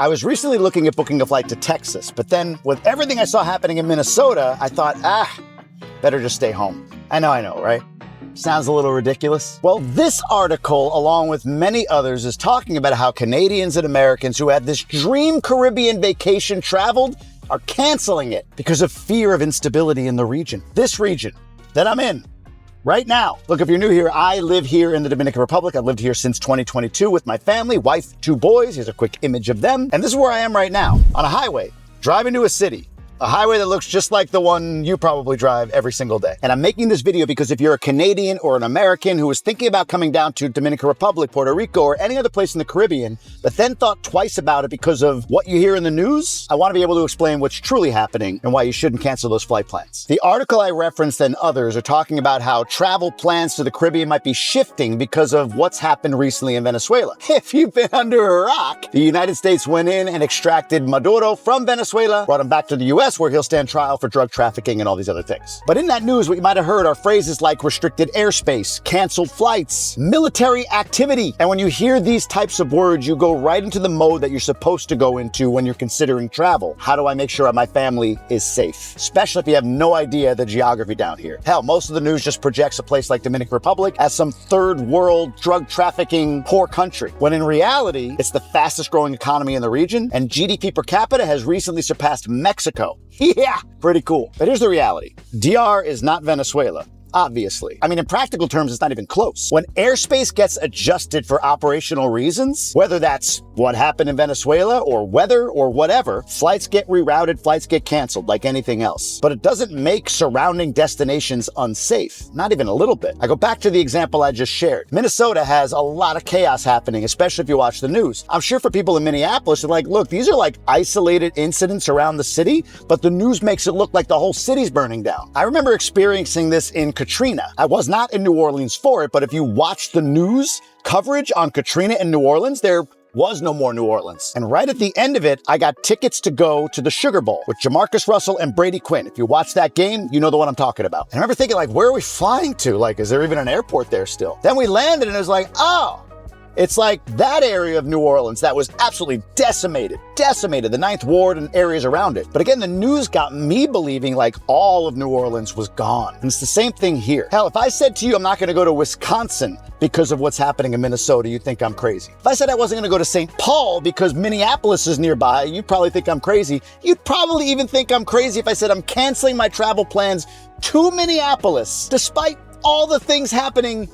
I was recently looking at booking a flight to Texas, but then with everything I saw happening in Minnesota, I thought, better just stay home. I know, right? Sounds a little ridiculous. Well, this article, along with many others, is talking about how Canadians and Americans who had this dream Caribbean vacation traveled are canceling it because of fear of instability in the region. This region that I'm in right now. Look, if you're new here, I live here in the Dominican Republic. I've lived here since 2022 with my family, wife, 2 boys. Here's a quick image of them. And this is where I am right now, on a highway, driving to a city. A highway that looks just like the one you probably drive every single day. And I'm making this video because if you're a Canadian or an American who is thinking about coming down to Dominican Republic, Puerto Rico, or any other place in the Caribbean, but then thought twice about it because of what you hear in the news, I want to be able to explain what's truly happening and why you shouldn't cancel those flight plans. The article I referenced and others are talking about how travel plans to the Caribbean might be shifting because of what's happened recently in Venezuela. If you've been under a rock, the United States went in and extracted Maduro from Venezuela, brought him back to the US, where he'll stand trial for drug trafficking and all these other things. But in that news, what you might have heard are phrases like restricted airspace, canceled flights, military activity. And when you hear these types of words, you go right into the mode that you're supposed to go into when you're considering travel. How do I make sure my family is safe? Especially if you have no idea the geography down here. Hell, most of the news just projects a place like Dominican Republic as some third world drug trafficking poor country, when in reality, it's the fastest growing economy in the region, and GDP per capita has recently surpassed Mexico. Yeah, pretty cool. But here's the reality. DR is not Venezuela. Obviously. I mean, in practical terms, it's not even close. When airspace gets adjusted for operational reasons, whether that's what happened in Venezuela or weather or whatever, flights get rerouted, flights get canceled like anything else. But it doesn't make surrounding destinations unsafe. Not even a little bit. I go back to the example I just shared. Minnesota has a lot of chaos happening, especially if you watch the news. I'm sure for people in Minneapolis, they're like, look, these are like isolated incidents around the city, but the news makes it look like the whole city's burning down. I remember experiencing this in Katrina. I was not in New Orleans for it, but if you watch the news coverage on Katrina in New Orleans, there was no more New Orleans. And right at the end of it, I got tickets to go to the Sugar Bowl with Jamarcus Russell and Brady Quinn. If you watch that game, you know the one I'm talking about. And I remember thinking, like, where are we flying to? Like, is there even an airport there still? Then we landed and it was like, oh, it's like that area of New Orleans that was absolutely decimated, the Ninth Ward and areas around it. But again, the news got me believing like all of New Orleans was gone. And it's the same thing here. Hell, if I said to you, I'm not going to go to Wisconsin because of what's happening in Minnesota, you'd think I'm crazy. If I said I wasn't going to go to St. Paul because Minneapolis is nearby, you'd probably think I'm crazy. You'd probably even think I'm crazy if I said I'm canceling my travel plans to Minneapolis, despite all the things happening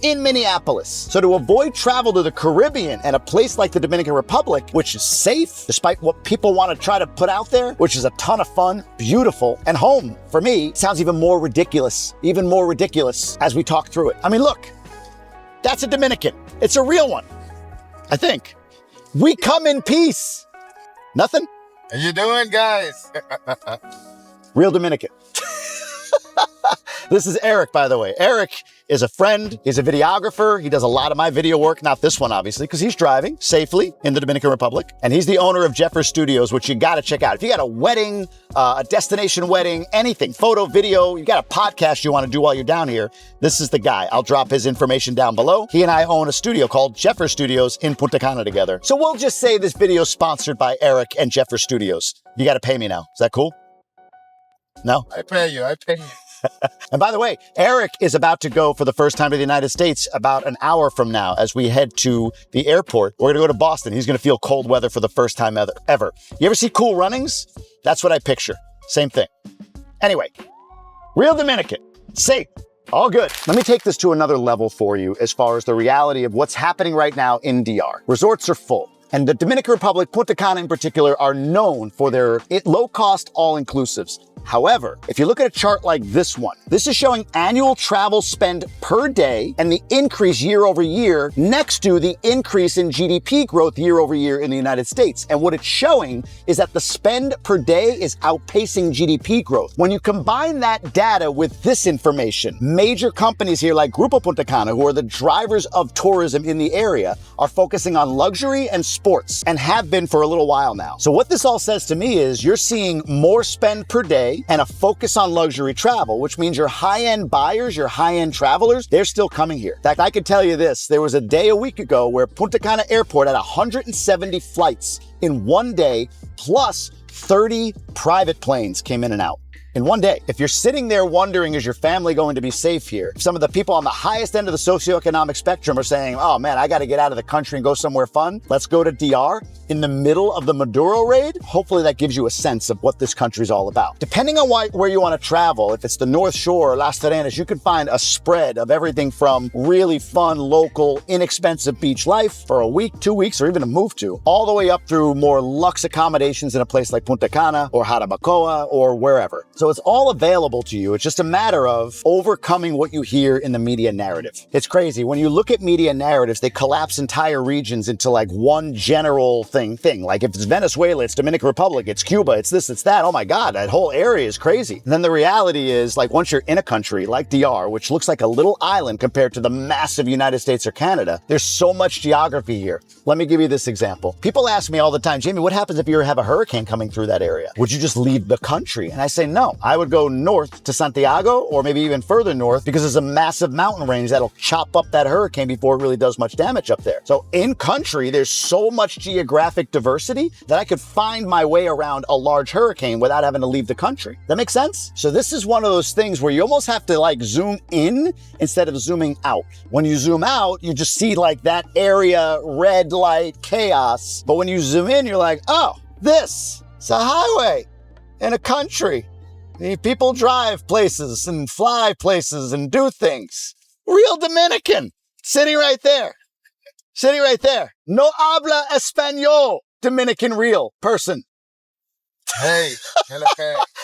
in Minneapolis. So to avoid travel to the Caribbean and a place like the Dominican Republic, which is safe, despite what people want to try to put out there, which is a ton of fun, beautiful, and home, for me, sounds even more ridiculous as we talk through it. I mean, look, that's a Dominican. It's a real one, I think. We come in peace. Nothing? How you doing, guys? Real Dominican. This is Eric, by the way. Eric is a friend. He's a videographer. He does a lot of my video work, not this one, obviously, because he's driving safely in the Dominican Republic. And he's the owner of Jeffers Studios, which you got to check out. If you got a wedding, a destination wedding, anything, photo, video, you got a podcast you want to do while you're down here, this is the guy. I'll drop his information down below. He and I own a studio called Jeffers Studios in Punta Cana together. So we'll just say this video is sponsored by Eric and Jeffers Studios. You got to pay me now. Is that cool? No? I pay you. And by the way, Eric is about to go for the first time to the United States about an hour from now as we head to the airport. We're going to go to Boston. He's going to feel cold weather for the first time ever. You ever see Cool Runnings? That's what I picture. Same thing. Anyway, real Dominican. Safe. All good. Let me take this to another level for you as far as the reality of what's happening right now in DR. Resorts are full. And the Dominican Republic, Punta Cana in particular, are known for their low-cost all-inclusives. However, if you look at a chart like this one, this is showing annual travel spend per day and the increase year over year next to the increase in GDP growth year over year in the United States. And what it's showing is that the spend per day is outpacing GDP growth. When you combine that data with this information, major companies here like Gruber Punta Cana, who are the drivers of tourism in the area, are focusing on luxury and sports and have been for a little while now. So what this all says to me is you're seeing more spend per day and a focus on luxury travel, which means your high-end buyers, your high-end travelers, they're still coming here. In fact, I could tell you this, there was a day a week ago where Punta Cana Airport had 170 flights in one day, plus 30 private planes came in and out in one day. If you're sitting there wondering, is your family going to be safe here? Some of the people on the highest end of the socioeconomic spectrum are saying, oh man, I got to get out of the country and go somewhere fun. Let's go to DR in the middle of the Maduro raid. Hopefully that gives you a sense of what this country's all about. Depending on where you want to travel, if it's the North Shore or Las Terrenas, you can find a spread of everything from really fun, local, inexpensive beach life for a week, 2 weeks, or even a move to, all the way up through more luxe accommodations in a place like Punta Cana or Jarabacoa or wherever. So it's all available to you. It's just a matter of overcoming what you hear in the media narrative. It's crazy. When you look at media narratives, they collapse entire regions into like one general thing. Like if it's Venezuela, it's Dominican Republic, it's Cuba, it's this, it's that. Oh my God, that whole area is crazy. And then the reality is, like, once you're in a country like DR, which looks like a little island compared to the massive United States or Canada, there's so much geography here. Let me give you this example. People ask me all the time, Jamie, what happens if you have a hurricane coming through that area? Would you just leave the country? And I say, no, I would go north to Santiago or maybe even further north because there's a massive mountain range that'll chop up that hurricane before it really does much damage up there. So in country, there's so much geographic diversity that I could find my way around a large hurricane without having to leave the country. That makes sense? So this is one of those things where you almost have to like zoom in instead of zooming out. When you zoom out, you just see like that area, red light, chaos. But when you zoom in, you're like, oh, this is a highway in a country. People drive places and fly places and do things. Real Dominican, sitting right there. Sitting right there. No habla español. Dominican real person. Hey,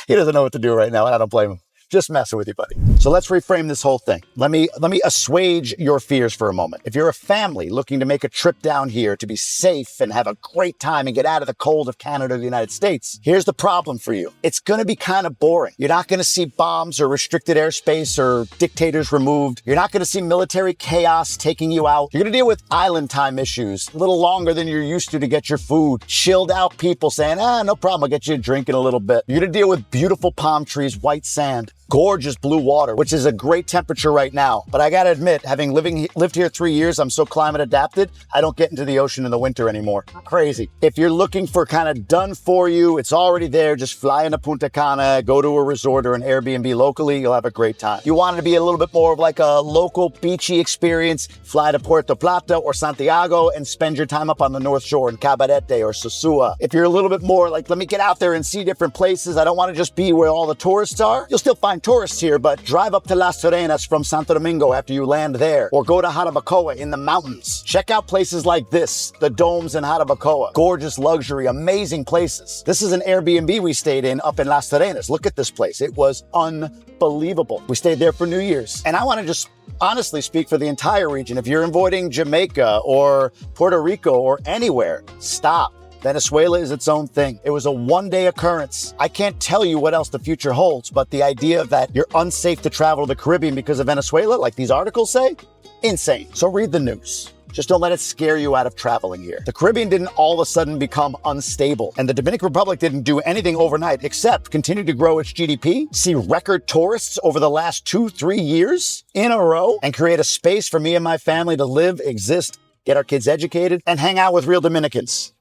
He doesn't know what to do right now, and I don't blame him. Just messing with you, buddy. So let's reframe this whole thing. Let me assuage your fears for a moment. If you're a family looking to make a trip down here to be safe and have a great time and get out of the cold of Canada or the United States, here's the problem for you. It's gonna be kind of boring. You're not gonna see bombs or restricted airspace or dictators removed. You're not gonna see military chaos taking you out. You're gonna deal with island time issues, a little longer than you're used to get your food. Chilled out people saying, no problem, I'll get you a drink in a little bit. You're gonna deal with beautiful palm trees, white sand, gorgeous blue water, which is a great temperature right now. But I gotta admit, having lived here 3 years, I'm so climate adapted, I don't get into the ocean in the winter anymore. Crazy. If you're looking for kind of done for you, it's already there. Just fly into Punta Cana, go to a resort or an Airbnb locally, you'll have a great time. You want it to be a little bit more of like a local beachy experience, fly to Puerto Plata or Santiago and spend your time up on the North Shore in Cabarete or Sosua. If you're a little bit more like, let me get out there and see different places, I don't want to just be where all the tourists are, you'll still find tourists here, but drive up to Las Terrenas from Santo Domingo after you land there, or go to Jarabacoa in the mountains. Check out places like this, the domes in Jarabacoa. Gorgeous luxury, amazing places. This is an Airbnb we stayed in up in Las Terrenas. Look at this place. It was unbelievable. We stayed there for New Year's. And I want to just honestly speak for the entire region. If you're avoiding Jamaica or Puerto Rico or anywhere, stop. Venezuela is its own thing. It was a one-day occurrence. I can't tell you what else the future holds, but the idea that you're unsafe to travel to the Caribbean because of Venezuela, like these articles say, insane. So read the news. Just don't let it scare you out of traveling here. The Caribbean didn't all of a sudden become unstable, and the Dominican Republic didn't do anything overnight except continue to grow its GDP, see record tourists over the last 2-3 years in a row, and create a space for me and my family to live, exist, get our kids educated, and hang out with real Dominicans.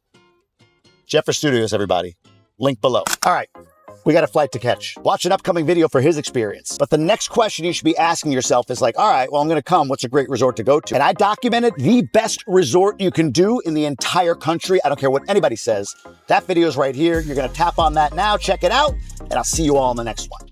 Jeffrey Studios, everybody. Link below. All right, we got a flight to catch. Watch an upcoming video for his experience. But the next question you should be asking yourself is like, all right, well, I'm gonna come. What's a great resort to go to? And I documented the best resort you can do in the entire country. I don't care what anybody says. That video is right here. You're gonna tap on that now, check it out, and I'll see you all in the next one.